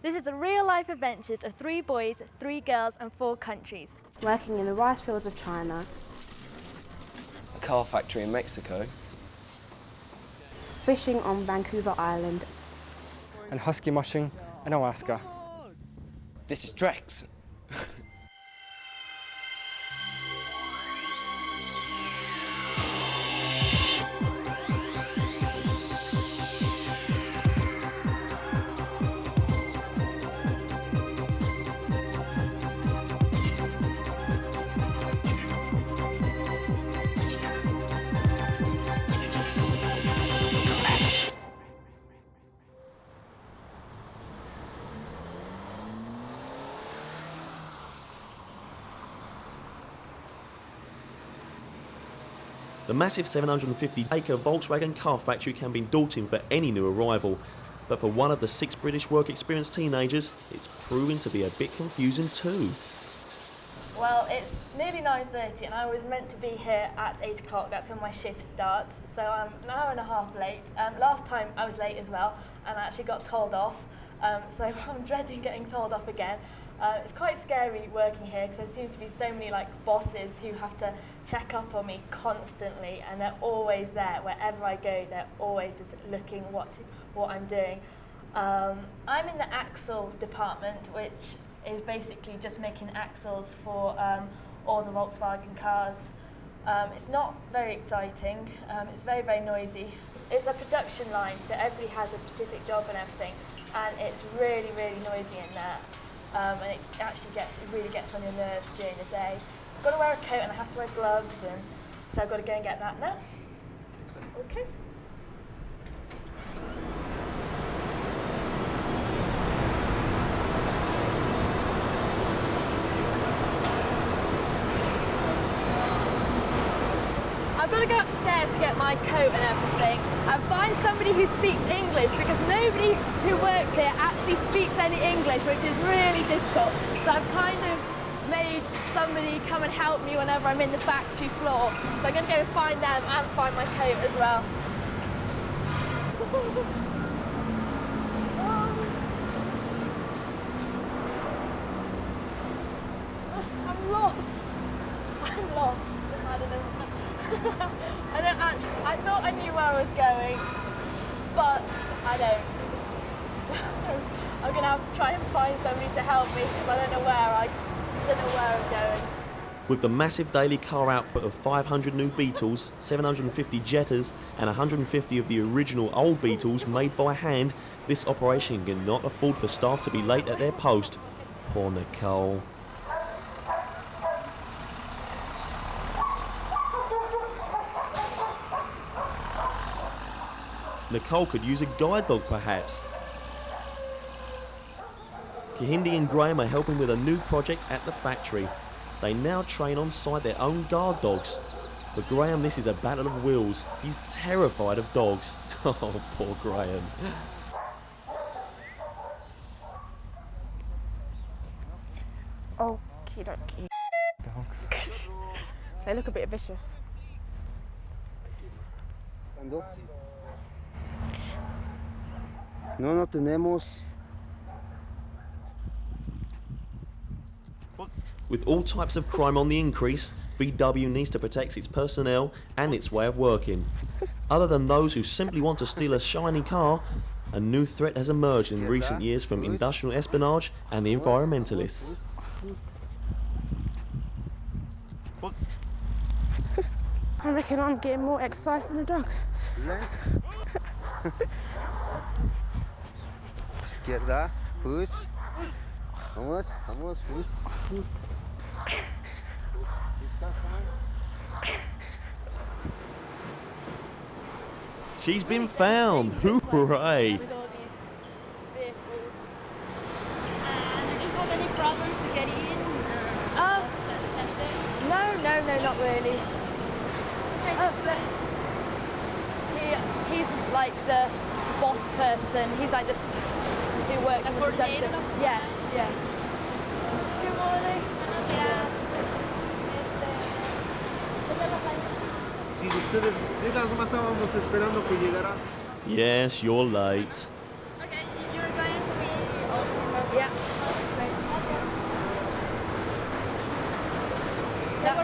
This is the real-life adventures of 3 boys, 3 girls and 4 countries. Working in the rice fields of China. A car factory in Mexico. Fishing on Vancouver Island. And husky mushing in Alaska. This is TREX. The massive 750-acre Volkswagen car factory can be daunting for any new arrival, but for one of the 6 British work experience teenagers, it's proving to be a bit confusing too. Well, it's nearly 9:30 and I was meant to be here at 8 o'clock, that's when my shift starts, so I'm an hour and a half late. Last time I was late as well and I actually got told off, so I'm dreading getting told off again. It's quite scary working here because there seems to be so many bosses who have to check up on me constantly, and they're always there wherever I go. They're always just looking what I'm doing. I'm in the axle department, which is basically just making axles for all the Volkswagen cars. It's not very exciting. It's very, very noisy. It's a production line, so everybody has a specific job and everything, and it's really, really noisy in there. And it actually really gets on your nerves during the day. I've got to wear a coat and I have to wear gloves, and so I've got to go and get that now. Okay. I've got to go upstairs to get my coat and everything and find somebody who speaks English, because nobody who works here actually speaks any English, which is really difficult. So I've kind of made somebody come and help me whenever I'm in the factory floor. So I'm going to go and find them and find my coat as well. I'm lost. I'm lost. I don't know. I thought I knew where I was going, but I don't. So I'm going to have to try and find somebody to help me, because I don't know where I'm going. With the massive daily car output of 500 new Beetles, 750 Jettas and 150 of the original old Beetles made by hand, this operation cannot afford for staff to be late at their post. Poor Nicole. Nicole could use a guide dog perhaps. Kehinde and Graham are helping with a new project at the factory. They now train on site their own guard dogs. For Graham, this is a battle of wills. He's terrified of dogs. Oh, poor Graham. Okie dokie. Dogs. They look a bit vicious. No tenemos. With all types of crime on the increase, VW needs to protect its personnel and its way of working. Other than those who simply want to steal a shiny car, a new threat has emerged in recent years from industrial espionage and the environmentalists. I reckon I'm getting more exercise than a dog. Izquierda, push. Vamos, push. She's been found! Hooray! With all these vehicles. Did you have any problem to get in? No, not really. He's like the boss person. He's like who works in the production. Yeah. Good morning. Si ustedes más estábamos esperando que llegara. Yes, you're late. Okay, you're going to be also in that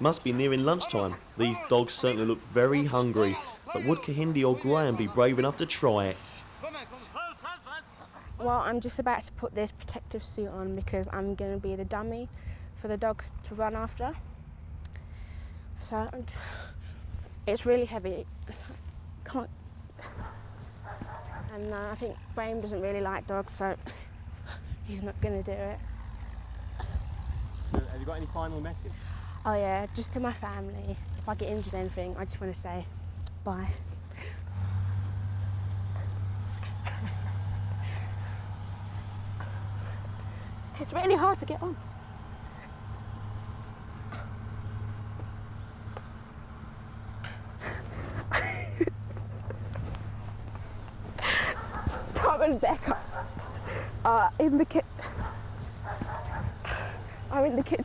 Must be nearing lunchtime. These dogs certainly look very hungry. But would Kehinde or Graham be brave enough to try it? Well, I'm just about to put this protective suit on because I'm going to be the dummy for the dogs to run after. So it's really heavy. Can't. And I think Graham doesn't really like dogs, so he's not going to do it. So have you got any final message? Oh yeah, just to my family. If I get injured or anything, I just want to say bye. It's really hard to get on. Tom and Becca are in the kitchen. I'm in the kitchen.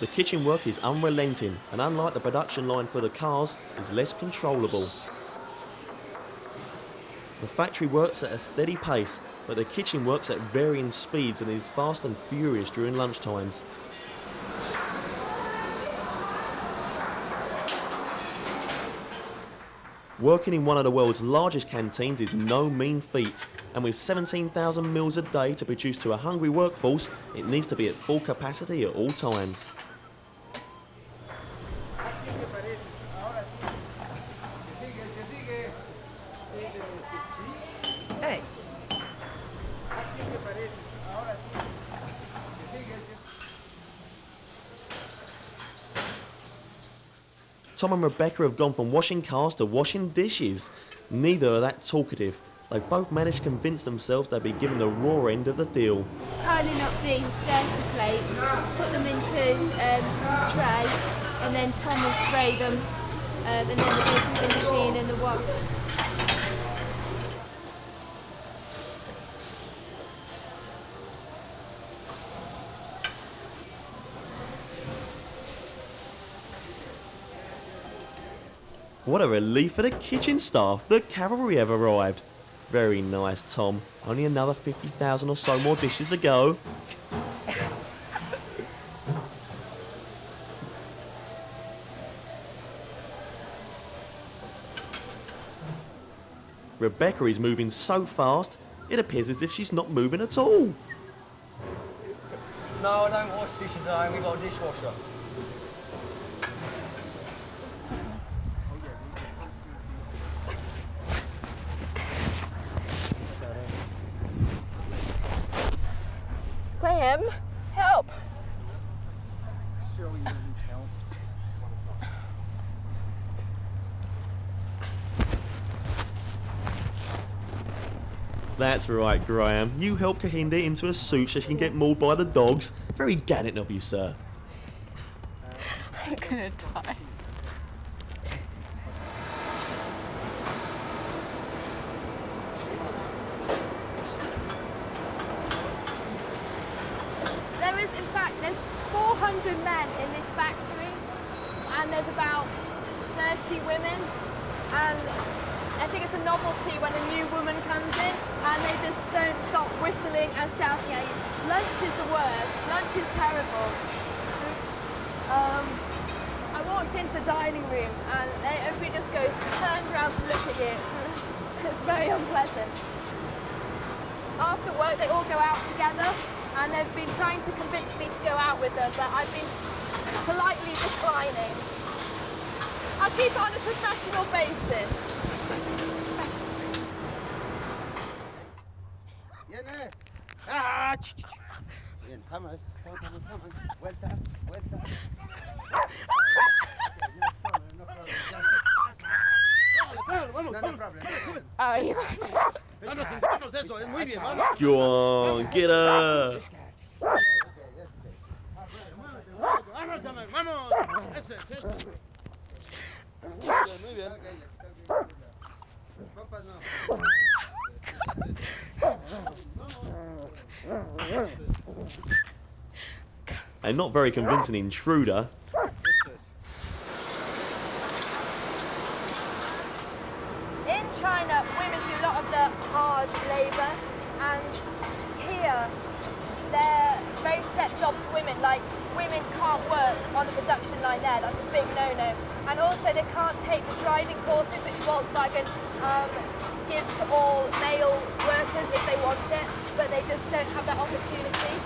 The kitchen work is unrelenting, and unlike the production line for the cars, is less controllable. The factory works at a steady pace, but the kitchen works at varying speeds and is fast and furious during lunch times. Working in one of the world's largest canteens is no mean feat, and with 17,000 meals a day to produce to a hungry workforce, it needs to be at full capacity at all times. Tom and Rebecca have gone from washing cars to washing dishes. Neither are that talkative. They've both managed to convince themselves they'll be given the raw end of the deal. Piling up the dirty plates, put them into a tray, and then Tom will spray them, and then they go through the machine and the wash. What a relief for the kitchen staff. The cavalry have arrived. Very nice, Tom. Only another 50,000 or so more dishes to go. Rebecca is moving so fast, it appears as if she's not moving at all. No, I don't wash dishes at home. We've got a dishwasher. Graham, help! That's right, Graham. You help Kehinde into a suit so she can get mauled by the dogs. Very gallant of you, sir. I'm gonna die. There's 400 men in this factory, and there's about 30 women, and I think it's a novelty when a new woman comes in and they just don't stop whistling and shouting at you. Lunch is the worst. Lunch is terrible. I walked into the dining room and everybody just turns around to look at you. It's very unpleasant. After work, they all go out together, and they've been trying to convince me to go out with them, but I've been politely declining. I'll keep it on a professional basis. Bien, vamos, vamos. Vuelta, vuelta. Oh, he's Vamos, eso, es muy bien, vamos. Go on, get her. Vamos, eso. Muy bien. Compas, no. A not very convincing intruder. China, women do a lot of the hard labour, and here they're very set jobs for women. Like, women can't work on the production line there, that's a big no-no. And also they can't take the driving courses which Volkswagen gives to all male workers if they want it, but they just don't have that opportunity.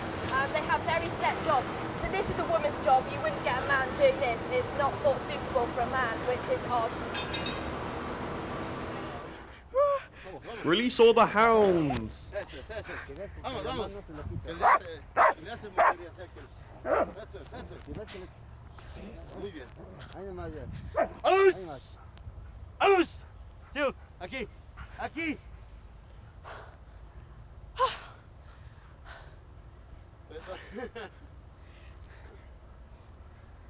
They have very set jobs. So this is a woman's job, you wouldn't get a man doing this. It's not thought suitable for a man, which is odd. Release all the hounds! Vamos, vamos. Que le hace mover Eso. Muy bien. Ahí nomás ya. ¡Aus! ¡Aus! Sí, aquí, aquí.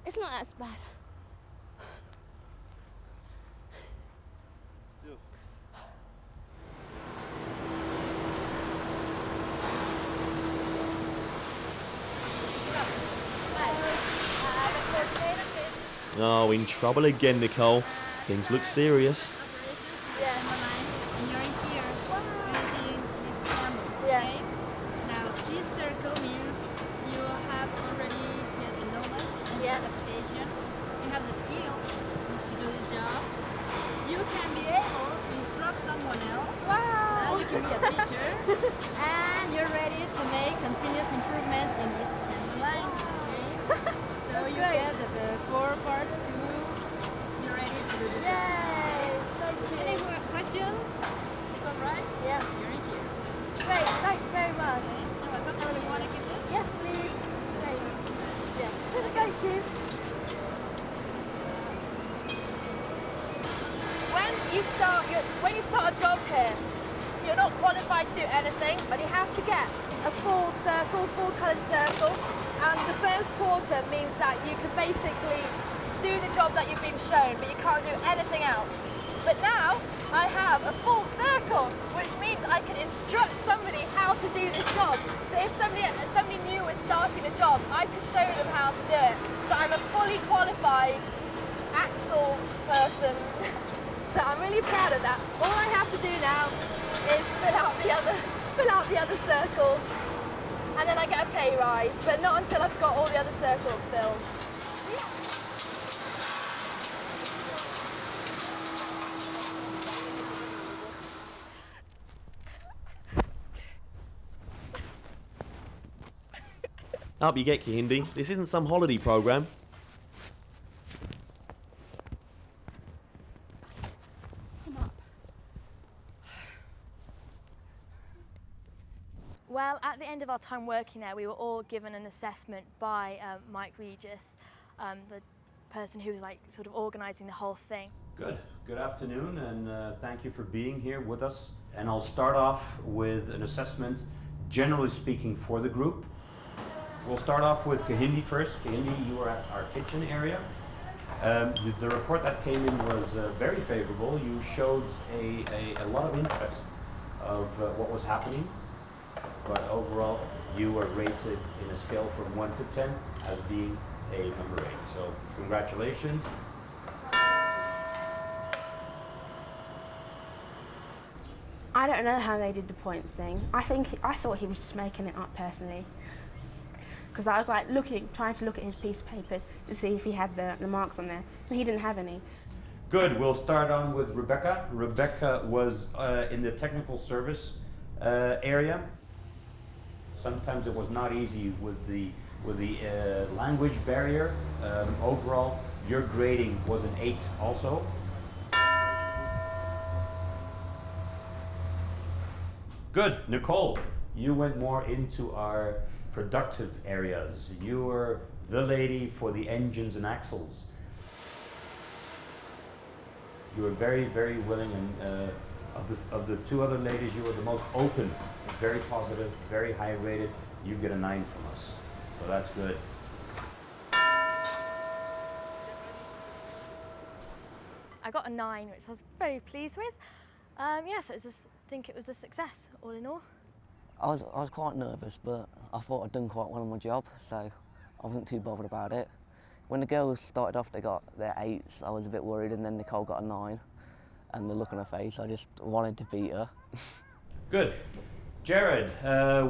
It's not as bad. Oh, in trouble again, Nicole. Things look serious. Yeah. And you're in here. Creating this camera. Yeah. Okay? Now, this circle means you have already get the knowledge and the adaptation. You have the skills to do the job. You can be able to instruct someone else. Wow! You can be a teacher. And you're ready to make continuous improvement in this assembly line. Okay? So you get the 4 parts to be ready to do this. Yay! Thank you. Any question? All right? Yeah. You're in here. Great, thank you very much. Okay. You're welcome. Do you want to keep this? Yes, please. Great. Yeah. Thank you. When you start a job here, you're not qualified to do anything, but you have to get a full circle, full coloured circle, and the first quarter means that you can basically do the job that you've been shown, but you can't do anything else. But now I have a full circle, which means I can instruct somebody how to do this job. So if somebody new is starting a job, I can show them how to do it. So I'm a fully qualified axle person. So I'm really proud of that. All I have to do now is fill out the other circles, and then I get a pay rise, but not until I've got all the other circles filled. Up you get, Kehinde. This isn't some holiday program. Well, at the end of our time working there, we were all given an assessment by Mike Regis, the person who was like sort of organising the whole thing. Good. Good afternoon, and thank you for being here with us. And I'll start off with an assessment, generally speaking, for the group. We'll start off with Kehinde first. Kehinde, you were at our kitchen area. The report that came in was very favourable. You showed a lot of interest of what was happening. But overall, you were rated in a scale from 1 to 10 as being a number 8. So congratulations. I don't know how they did the points thing. I thought he was just making it up personally. Because I was like trying to look at his piece of paper to see if he had the marks on there, and he didn't have any. Good, we'll start on with Rebecca. Rebecca was in the technical service area. Sometimes it was not easy with the language barrier. Overall, your grading was an 8 also. Good, Nicole, you went more into our productive areas. You were the lady for the engines and axles. You were very, very willing, and of the 2 other ladies, you were the most open, very positive, very high rated. You get a 9 from us, so that's good. I got a 9, which I was very pleased with. Yes, I think it was a success, all in all. I was quite nervous, but I thought I'd done quite well on my job, so I wasn't too bothered about it. When the girls started off, they got their 8s. I was a bit worried, and then Nicole got a 9. and the look on her face, I just wanted to beat her. Good. Jared,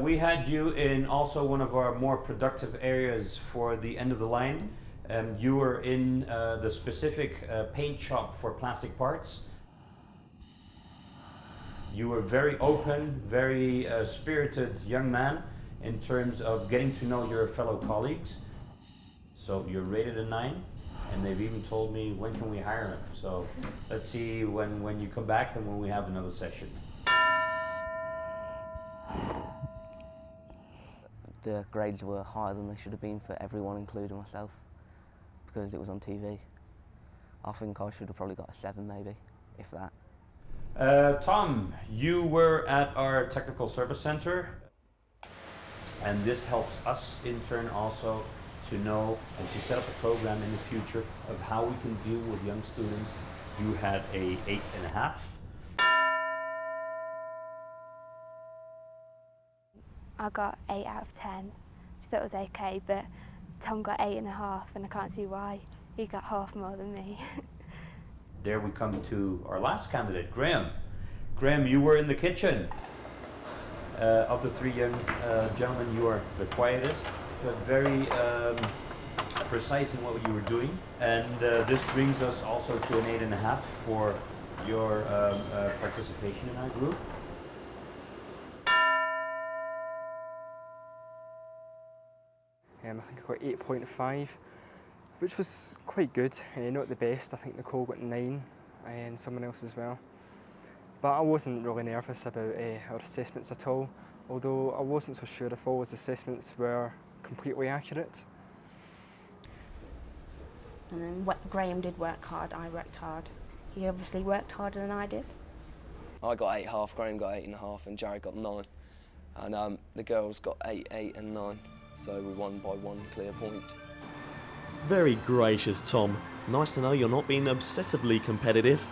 we had you in also one of our more productive areas for the end of the line. You were in the specific paint shop for plastic parts. You were very open, very spirited young man in terms of getting to know your fellow colleagues. So you're rated a 9, and they've even told me when can we hire him. So let's see when you come back and when we have another session. The grades were higher than they should have been for everyone, including myself, because it was on TV. I think I should have probably got a 7 maybe, if that. Tom, you were at our technical service center, and this helps us in turn also to know and to set up a program in the future of how we can deal with young students. You had a 8.5. I got 8 out of 10, so that was okay, but Tom got 8.5 and I can't see why. He got half more than me. There we come to our last candidate, Graham. Graham, you were in the kitchen. Of the 3 young gentlemen, you are the quietest, but very precise in what you were doing. And this brings us also to an 8.5 for your participation in our group. I think I got 8.5, which was quite good. Not the best. I think Nicole got 9 and someone else as well. But I wasn't really nervous about our assessments at all, although I wasn't so sure if all his assessments were completely accurate. And then Graham did work hard, I worked hard. He obviously worked harder than I did. I got 8.5, Graham got 8.5, and Jared got 9. And the girls got 8, 8 and 9. So we won by 1 clear point. Very gracious, Tom. Nice to know you're not being obsessively competitive.